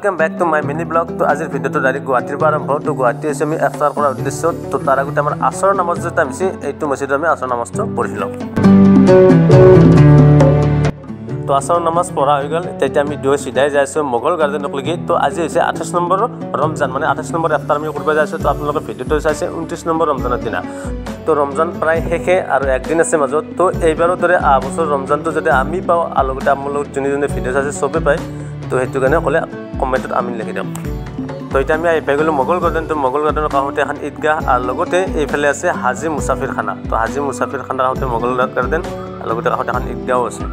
Welcome back to my mini blog. तो आज video direct गुवाहाटीर पर आरम्भ। तो गुवाहाटी आम एफ्तार करार उद्देश्य। तो तार आगते आम आसर नामाज जो टाइम यू मस्जिद आम आसर नामाज तो पढ़ी लो। तो आसर नामाज पढ़ा हो गल आम दो सीधाई जाइए मोगल गार्डेनक लगे। तो आज 28 नम्बर रमजान माने 28 नम्बर एफ्तार आम करब जाइए। तो अपने भिडिओ चाइसे 29 नम्बर रमजानर दिन। तो रमजान प्राय शेषे और एकदिन आछे मजत। तो এইবাৰৰ দৰে বছৰ ৰমজানটো যদি আমি পাওঁ আৰু লগতে আপোনালোক যোনে যোনে ভিডিঅ' চাইছে চবে পায়। তো সেইটো কাৰণে ক'লে কমেণ্টত আমি লিখি দিম। তো এতিয়া আমি আহি পাই গ'লোঁ মোগল গাৰ্ডেন। তো মোগল গাৰ্ডেনৰ কাষতে এখন ঈদগাহ আৰু লগতে এইফালে আছে হাজি মুছাফিৰ খানা। তো হাজি মুছাফিৰ খানা কাষতে মোগল গাৰ্ডেন আৰু লগতে কাষতে এখন ঈদগাহও আছে।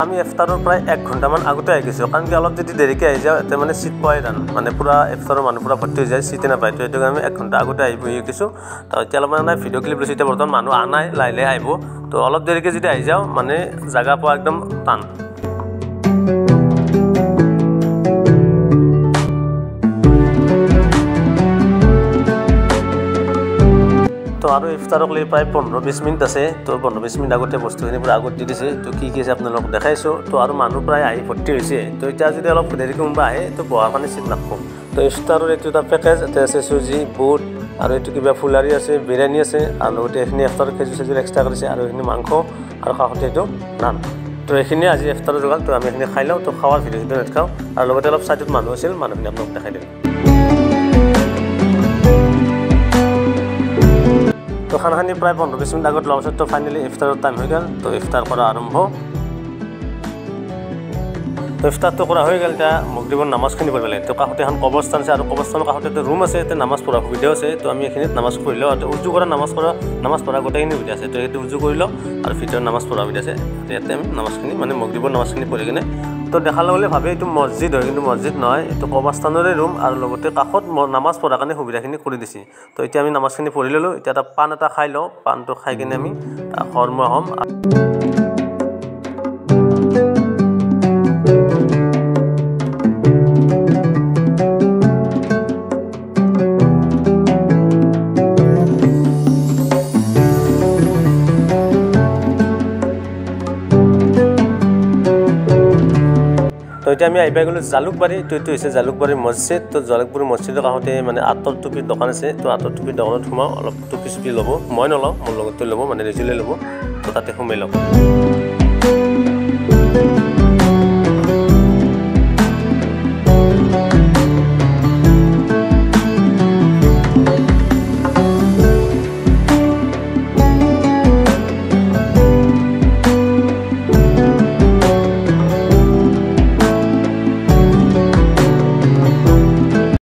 আমি এফতাৰৰ প্ৰায় 1 ঘণ্টামান আগতে আহি গৈছোঁ, কাৰণ কি অলপ যদি দেৰিকৈ আহি যাওঁ এতিয়া মানে চিট পোৱাই টান, মানে পূৰা এফতাৰৰ মানুহ পূৰা ভৰ্তি হৈ যায়, চিটে নাপায়। তো সেইটো কাৰণে আমি 1 ঘণ্টা আগতে আহি বহি গৈছোঁ। তো এতিয়া অলপ মানে ভিডিঅ' ক্লিপ লৈছোঁ। এতিয়া বৰ্তমান মানুহ আনাই লাহে লাহে আহিব। তো অলপ দেৰিকৈ যদি আহি যাওঁ মানে জাগা পোৱা একদম টান। তো আৰু ইফতাৰক লৈ প্ৰায় 15-20 মিনিট আছে। তো 15-20 মিনিট আগতে বস্তুখিনি পূৰা আগত দি দিছে। তো কি আছে আপোনালোকক দেখাইছোঁ। তো আৰু মানুহ প্ৰায় আহি ভৰ্তি হৈছে। তো এতিয়া যদি অলপ দেৰিকৈ কোনোবা আহে তো বহাৰ কাৰণে চিট নাপাব। তো ইফতাৰৰ এইটো এটা পেকেজ, ইয়াতে আছে চুজি, বুট আৰু এইটো কিবা ফুলাৰী আছে, বিৰিয়ানী আছে আৰু লগতে এইখিনি ইফতাৰৰ খেজুৰ চেজুৰ এক্সট্ৰা কৰিছে আৰু এইখিনি মাংস আৰু কাষতে এইটো নান। তো এইখিনি আজি ইফতাৰৰ যোগাৰ। তো আমি এইখিনি খাই লওঁ। তো খোৱাৰ ভিডিঅ' নেদেখাওঁ আৰু লগতে অলপ চাইডত মানুহ আছিল, মানুহখিনি আপোনালোক দেখাই দিম। তো খানাখানি প্ৰায় 15-20 মিনিট আগত লোৱাৰ পিছত তো ফাইনেলি ইফতাৰৰ টাইম হৈ গ'ল। তো ইফতাৰ কৰা আৰম্ভ। তো ইফতাৰটো কৰা হৈ গ'ল। এতিয়া মগৰিবৰ নামাজখিনি পঢ়িব লাগে। তো কাষতে এখন কবৰস্থান আছে আৰু কবৰস্থানৰ কাষতে ৰুম আছে, এতিয়া নামাজ পঢ়াৰ সুবিধাও আছে। তো আমি এইখিনিত নামাজ পঢ়ি লওঁ। উজু কৰা নামাজ পঢ়া গোটেইখিনি সুবিধা আছে। তো সেইটো উজু কৰি লওঁ আৰু ভিতৰত নামাজ পঢ়া সুবিধা আছে। ইয়াতে আমি নামাজখিনি মানে মগৰিবৰ নামাজখিনি পঢ়ি কিনে তো দেখালে বুলি ভাবে এইটো মছজিদ হয়, কিন্তু মছজিদ নহয়, এইটো কবৰস্থানৰে ৰুম আৰু লগতে কাষত নামাজ পঢ়াৰ কাৰণে সুবিধাখিনি কৰি দিছে। তো এতিয়া আমি নামাজখিনি পঢ়ি ল'লোঁ। এতিয়া এটা পাণ এটা খাই লওঁ। পাণটো খাই কিনে আমি কৰ্ম হ'ম। তো এতিয়া আমি আহি পাই গ'লোঁ জালুকবাৰী। তো এইটো হৈছে জালুকবাৰী মছজিদ। তো জালুকবাৰী মছজিদৰ কাষতে মানে আঁতৰ টুপিৰ দোকান আছে। তো আঁতৰ টুপিৰ দোকানত সোমাওঁ, অলপ টুপি চুপি ল'ব। মই নলওঁ, মোৰ লগতে ল'ব, মানে ৰেজুলে ল'ব। তো তাতে সোমাই লওঁ।